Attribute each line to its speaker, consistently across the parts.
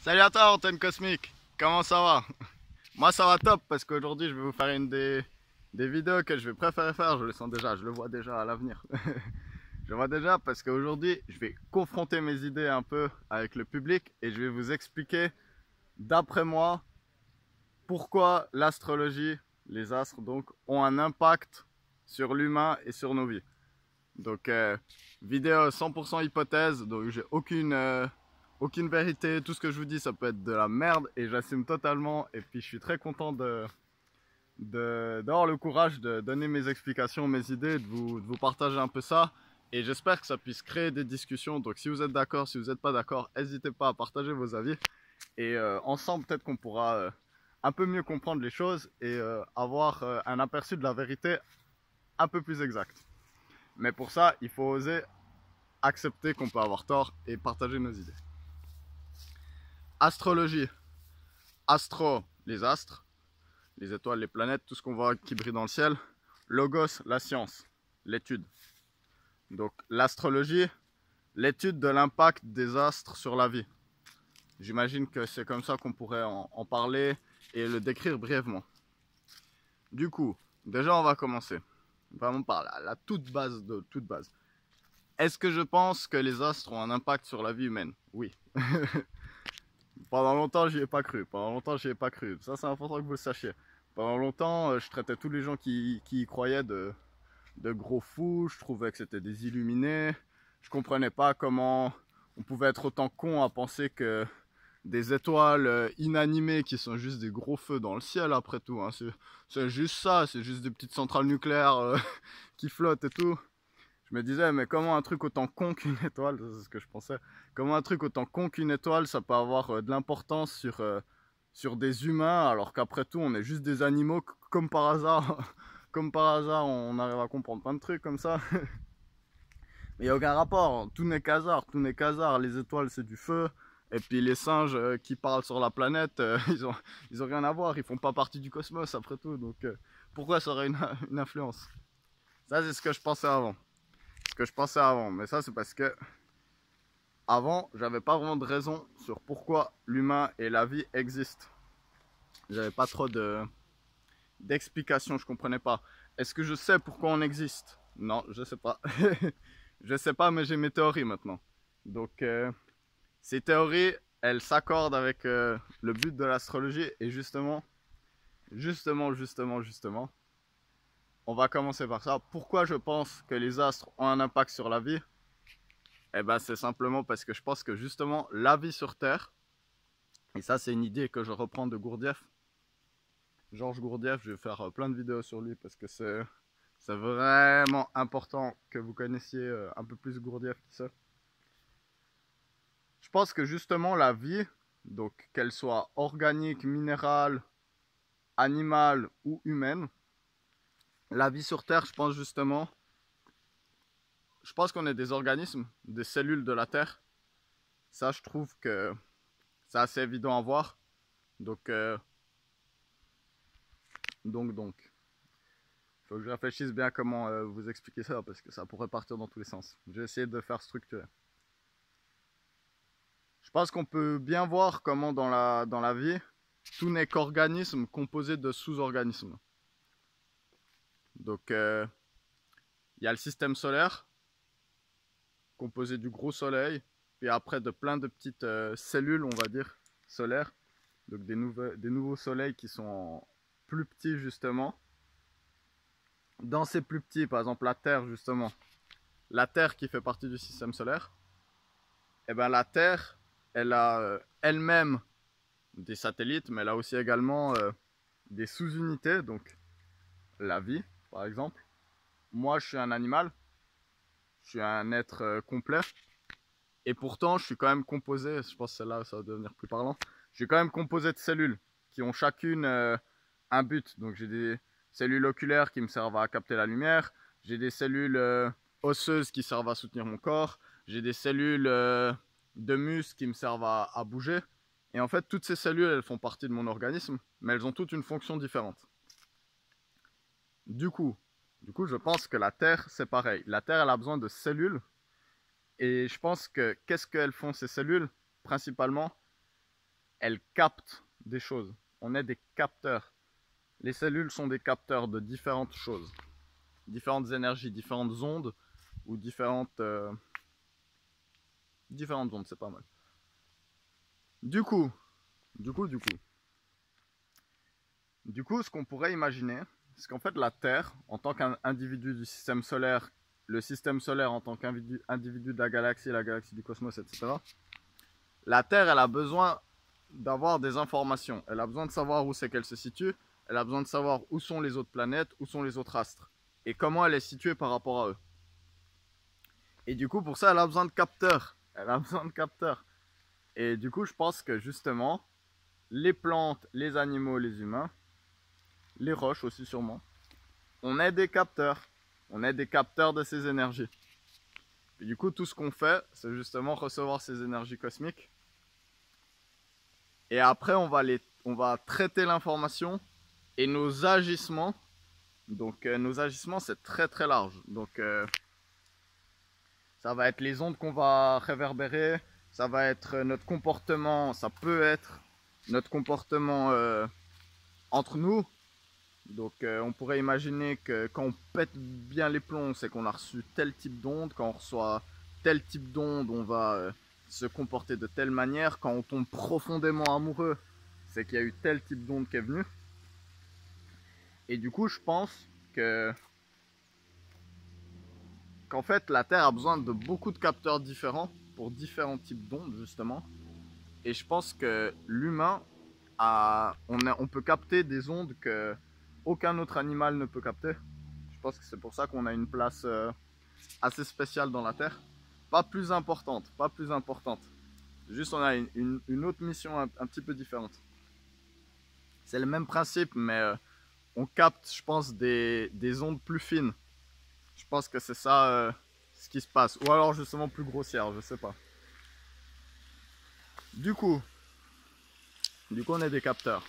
Speaker 1: Salut à toi, Antenne Cosmique. Comment ça va? Moi, ça va top parce qu'aujourd'hui, je vais vous faire une des vidéos que je vais préférer faire. Je le sens déjà, je le vois déjà à l'avenir. Je le vois déjà parce qu'aujourd'hui, je vais confronter mes idées un peu avec le public et je vais vous expliquer, d'après moi, pourquoi l'astrologie, les astres donc, ont un impact sur l'humain et sur nos vies. Donc, vidéo 100% hypothèse, donc j'ai aucune vérité. Tout ce que je vous dis, ça peut être de la merde et j'assume totalement. Et puis, je suis très content d'avoir le courage de donner mes explications, mes idées, de vous partager un peu ça. Et j'espère que ça puisse créer des discussions. Donc, si vous êtes d'accord, si vous n'êtes pas d'accord, n'hésitez pas à partager vos avis. Et ensemble, peut-être qu'on pourra un peu mieux comprendre les choses et avoir un aperçu de la vérité un peu plus exact. Mais pour ça, il faut oser accepter qu'on peut avoir tort et partager nos idées. Astrologie. Astro, les astres, les étoiles, les planètes, tout ce qu'on voit qui brille dans le ciel. Logos, la science, l'étude. Donc l'astrologie, l'étude de l'impact des astres sur la vie. J'imagine que c'est comme ça qu'on pourrait en parler et le décrire brièvement. Du coup, déjà on va commencer. Vraiment par la toute base de toute base. Est-ce que je pense que les astres ont un impact sur la vie humaine? Oui. Pendant longtemps, j'y ai pas cru. Pendant longtemps, j'y ai pas cru. Ça, c'est important que vous le sachiez. Pendant longtemps, je traitais tous les gens qui y croyaient de gros fous. Je trouvais que c'était des illuminés. Je comprenais pas comment on pouvait être autant con à penser que des étoiles inanimées qui sont juste des gros feux dans le ciel après tout. Hein. C'est juste ça, c'est juste des petites centrales nucléaires qui flottent et tout. Je me disais, mais comment un truc autant con qu'une étoile, c'est ce que je pensais, comment un truc autant con qu'une étoile, ça peut avoir de l'importance sur des humains, alors qu'après tout, on est juste des animaux, comme par hasard. Comme par hasard, on arrive à comprendre plein de trucs comme ça. Mais il n'y a aucun rapport, tout n'est qu'hasard, tout n'est qu'hasard. Les étoiles, c'est du feu. Et puis les singes qui parlent sur la planète, ils ont rien à voir, ils font pas partie du cosmos après tout. Donc pourquoi ça aurait une influence? Ça, c'est ce que je pensais avant. Ce que je pensais avant. Mais ça, c'est parce que avant, j'avais pas vraiment de raison sur pourquoi l'humain et la vie existent. J'avais pas trop d'explications, je comprenais pas. Est-ce que je sais pourquoi on existe? Non, je sais pas. Je sais pas, mais j'ai mes théories maintenant. Donc, ces théories, elles s'accordent avec le but de l'astrologie. Et justement, on va commencer par ça. Pourquoi je pense que les astres ont un impact sur la vie? Eh ben, c'est simplement parce que je pense que justement, la vie sur Terre, et ça, c'est une idée que je reprends de Gurdjieff, Georges Gurdjieff, je vais faire plein de vidéos sur lui parce que c'est vraiment important que vous connaissiez un peu plus Gurdjieff qui ça. Je pense que justement, la vie, donc qu'elle soit organique, minérale, animale ou humaine, la vie sur Terre, je pense qu'on est des organismes, des cellules de la Terre. Ça, je trouve que c'est assez évident à voir. Donc, faut que je réfléchisse bien à comment vous expliquer ça parce que ça pourrait partir dans tous les sens. Je vais essayer de faire structurer. Je pense qu'on peut bien voir comment dans la vie, tout n'est qu'organisme composé de sous-organismes. Donc, il y a le système solaire, composé du gros soleil, puis après de plein de petites cellules, on va dire, solaires. Donc des nouveaux soleils qui sont plus petits justement. Dans ces plus petits, par exemple la Terre justement, la Terre qui fait partie du système solaire, et bien la Terre, elle a elle-même des satellites, mais elle a aussi également des sous-unités, donc la vie par exemple. Moi je suis un animal, je suis un être complet, et pourtant je suis quand même composé, je pense que celle-là ça va devenir plus parlant, je suis quand même composé de cellules qui ont chacune un but. Donc j'ai des cellules oculaires qui me servent à capter la lumière, j'ai des cellules osseuses qui servent à soutenir mon corps, j'ai des cellules de muscles qui me servent à bouger. Et en fait, toutes ces cellules, elles font partie de mon organisme, mais elles ont toutes une fonction différente. Du coup, je pense que la Terre, c'est pareil. La Terre, elle a besoin de cellules. Et je pense que qu'est-ce qu'elles font ces cellules, principalement? elles captent des choses. On est des capteurs. Les cellules sont des capteurs de différentes choses, différentes énergies, différentes ondes ou différentes ondes, c'est pas mal. Du coup, ce qu'on pourrait imaginer, c'est qu'en fait la Terre, en tant qu'individu du système solaire, le système solaire en tant qu'individu de la galaxie du cosmos, etc., la Terre, elle a besoin d'avoir des informations. Elle a besoin de savoir où c'est qu'elle se situe. Elle a besoin de savoir où sont les autres planètes, où sont les autres astres. Et comment elle est située par rapport à eux. Et du coup, pour ça, elle a besoin de capteurs. Elle a besoin de capteurs. Et du coup, je pense que justement, les plantes, les animaux, les humains, les roches aussi sûrement, on est des capteurs. On est des capteurs de ces énergies. Et du coup, tout ce qu'on fait, c'est justement recevoir ces énergies cosmiques. Et après, on va traiter l'information et nos agissements. Donc, nos agissements, c'est très très large. Donc, ça va être les ondes qu'on va réverbérer. Ça va être notre comportement. Ça peut être notre comportement entre nous. Donc, on pourrait imaginer que quand on pète bien les plombs, c'est qu'on a reçu tel type d'onde. Quand on reçoit tel type d'onde, on va se comporter de telle manière. Quand on tombe profondément amoureux, c'est qu'il y a eu tel type d'onde qui est venu. Et du coup, je pense qu'en fait, la Terre a besoin de beaucoup de capteurs différents pour différents types d'ondes, justement. Et je pense que l'humain, on peut capter des ondes que aucun autre animal ne peut capter. Je pense que c'est pour ça qu'on a une place assez spéciale dans la Terre. Pas plus importante, pas plus importante. Juste on a une autre mission un petit peu différente. C'est le même principe, mais on capte, je pense, des ondes plus fines. Je pense que c'est ça ce qui se passe. Ou alors justement plus grossière, je sais pas. Du coup, on est des capteurs.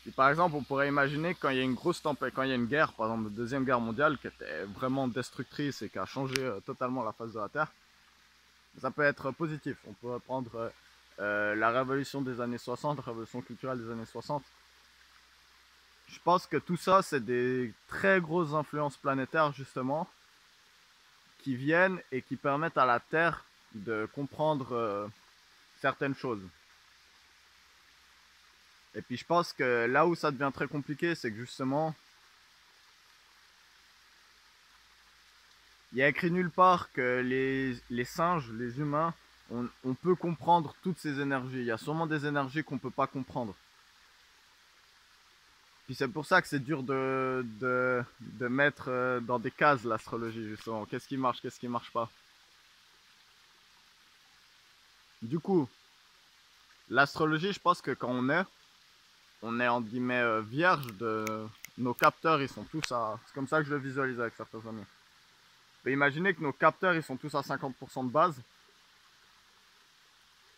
Speaker 1: Et par exemple, on pourrait imaginer quand il y a une grosse tempête, quand il y a une guerre, par exemple la Deuxième Guerre mondiale, qui était vraiment destructrice et qui a changé totalement la face de la Terre, ça peut être positif. On peut prendre la révolution des années 60, la révolution culturelle des années 60. Je pense que tout ça, c'est des très grosses influences planétaires, justement, qui viennent et qui permettent à la Terre de comprendre certaines choses. Et puis je pense que là où ça devient très compliqué, c'est que justement, il y a écrit nulle part que les singes, les humains, on peut comprendre toutes ces énergies. Il y a sûrement des énergies qu'on ne peut pas comprendre. Puis c'est pour ça que c'est dur de mettre dans des cases l'astrologie, justement. Qu'est-ce qui marche pas. Du coup, l'astrologie, je pense que quand on est en guillemets vierge de nos capteurs, ils sont tous à... C'est comme ça que je le visualise avec certains amis. On peut imaginer que nos capteurs, ils sont tous à 50% de base.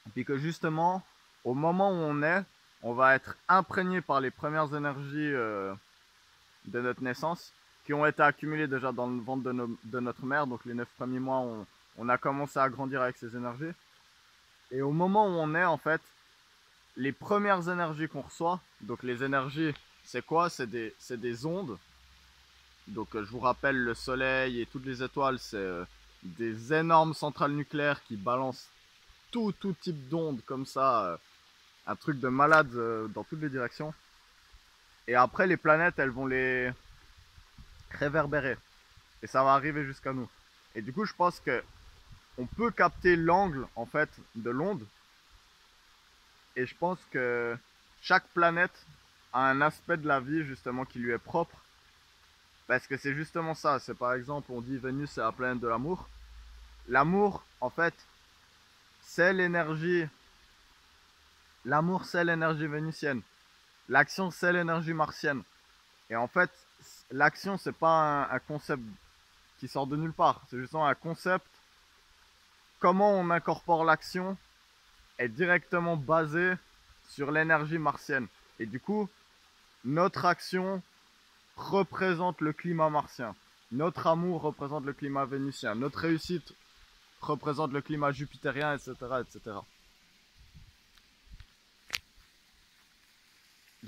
Speaker 1: Et puis que justement, au moment où on va être imprégné par les premières énergies de notre naissance, qui ont été accumulées déjà dans le ventre de notre mère. Donc les 9 premiers mois, on a commencé à grandir avec ces énergies. Et au moment où on est, en fait, les premières énergies qu'on reçoit, donc les énergies, c'est quoi? C'est des ondes. Donc je vous rappelle, le soleil et toutes les étoiles, c'est des énormes centrales nucléaires qui balancent tout type d'ondes comme ça, un truc de malade dans toutes les directions. Et après, les planètes, elles vont les réverbérer. Et ça va arriver jusqu'à nous. Et du coup, je pense que on peut capter l'angle, en fait, de l'onde. Et je pense que chaque planète a un aspect de la vie, justement, qui lui est propre. Parce que c'est justement ça. C'est par exemple, on dit Vénus, c'est la planète de l'amour. L'amour, en fait, c'est l'énergie. L'amour, c'est l'énergie vénusienne. L'action, c'est l'énergie martienne. Et en fait, l'action, c'est pas un concept qui sort de nulle part. C'est justement un concept. Comment on incorpore l'action est directement basé sur l'énergie martienne. Et du coup, notre action représente le climat martien. Notre amour représente le climat vénusien. Notre réussite représente le climat jupitérien, etc., etc.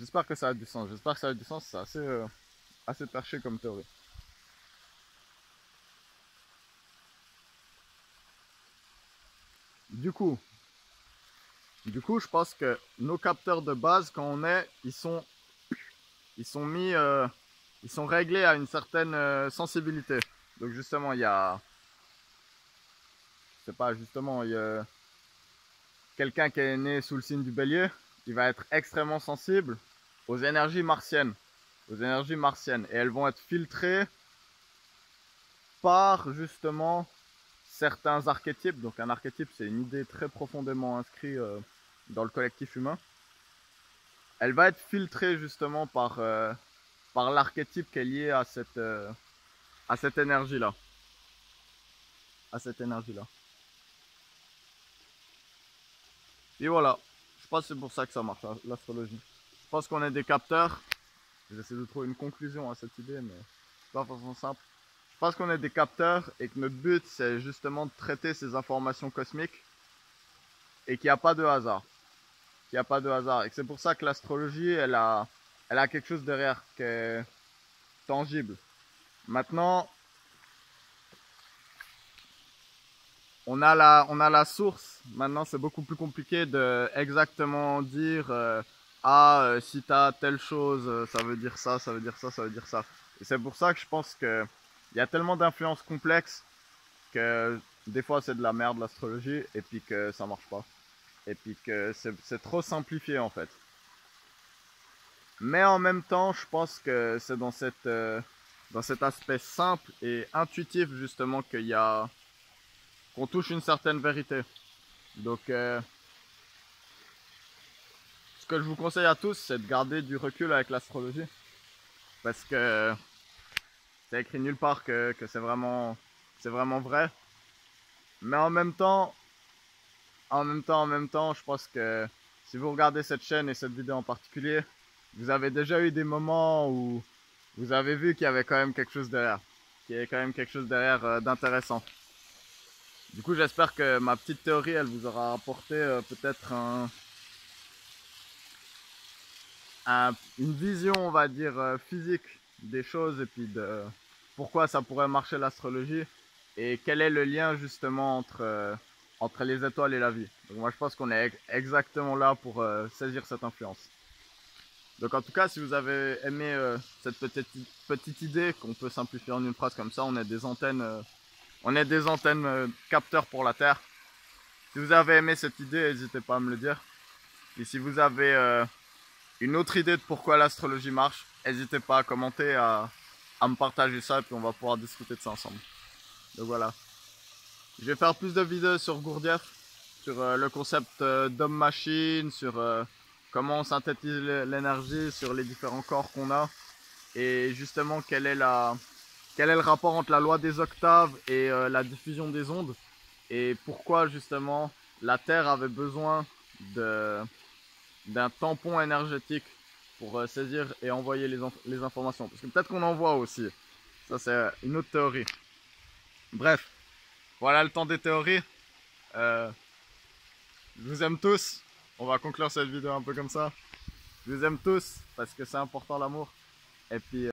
Speaker 1: J'espère que ça a du sens. J'espère que ça a du sens. C'est assez perché comme théorie. Du coup, je pense que nos capteurs de base, quand on est, ils sont mis, ils sont réglés à une certaine sensibilité. Donc justement, il y a, je sais pas, justement, il y a quelqu'un qui est né sous le signe du Bélier, il va être extrêmement sensible aux énergies martiennes, et elles vont être filtrées par justement certains archétypes. Donc un archétype, c'est une idée très profondément inscrite dans le collectif humain. Elle va être filtrée justement par l'archétype qui est lié à cette énergie-là. Et voilà, je pense que c'est pour ça que ça marche, l'astrologie. Je pense qu'on est des capteurs. J'essaie de trouver une conclusion à cette idée, mais c'est pas forcément simple. Je pense qu'on est des capteurs et que notre but, c'est justement de traiter ces informations cosmiques et qu'il n'y a pas de hasard. Et que c'est pour ça que l'astrologie, elle a quelque chose derrière qui est tangible. Maintenant, on a la source. Maintenant, c'est beaucoup plus compliqué de exactement dire si tu as telle chose, ça veut dire ça, ça veut dire ça, ça veut dire ça. Et c'est pour ça que je pense qu'il y a tellement d'influences complexes que des fois c'est de la merde l'astrologie et puis que ça marche pas. Et puis que c'est trop simplifié en fait. Mais en même temps, je pense que c'est dans cet aspect simple et intuitif justement qu'on touche une certaine vérité. Donc, ce que je vous conseille à tous, c'est de garder du recul avec l'astrologie. Parce que c'est écrit nulle part que c'est vraiment vrai. Mais en même temps, je pense que si vous regardez cette chaîne et cette vidéo en particulier, vous avez déjà eu des moments où vous avez vu qu'il y avait quand même quelque chose derrière. D'intéressant. Du coup, j'espère que ma petite théorie, elle vous aura apporté peut-être une vision, on va dire, physique des choses et puis de pourquoi ça pourrait marcher l'astrologie et quel est le lien justement entre les étoiles et la vie. Donc moi, je pense qu'on est exactement là pour saisir cette influence. Donc en tout cas, si vous avez aimé cette petite idée qu'on peut simplifier en une phrase comme ça, on est des antennes capteurs pour la Terre. Si vous avez aimé cette idée, n'hésitez pas à me le dire. Et si vous avez une autre idée de pourquoi l'astrologie marche, n'hésitez pas à commenter, à me partager ça, et puis on va pouvoir discuter de ça ensemble. Donc voilà. Je vais faire plus de vidéos sur Gurdjieff, sur le concept d'homme-machine, sur comment on synthétise l'énergie, sur les différents corps qu'on a, et justement quel est le rapport entre la loi des octaves et la diffusion des ondes, et pourquoi justement la Terre avait besoin d'un tampon énergétique pour saisir et envoyer les informations. Parce que peut-être qu'on envoie aussi. Ça, c'est une autre théorie. Bref, voilà le temps des théories. Je vous aime tous. On va conclure cette vidéo un peu comme ça. Je vous aime tous parce que c'est important l'amour. Et puis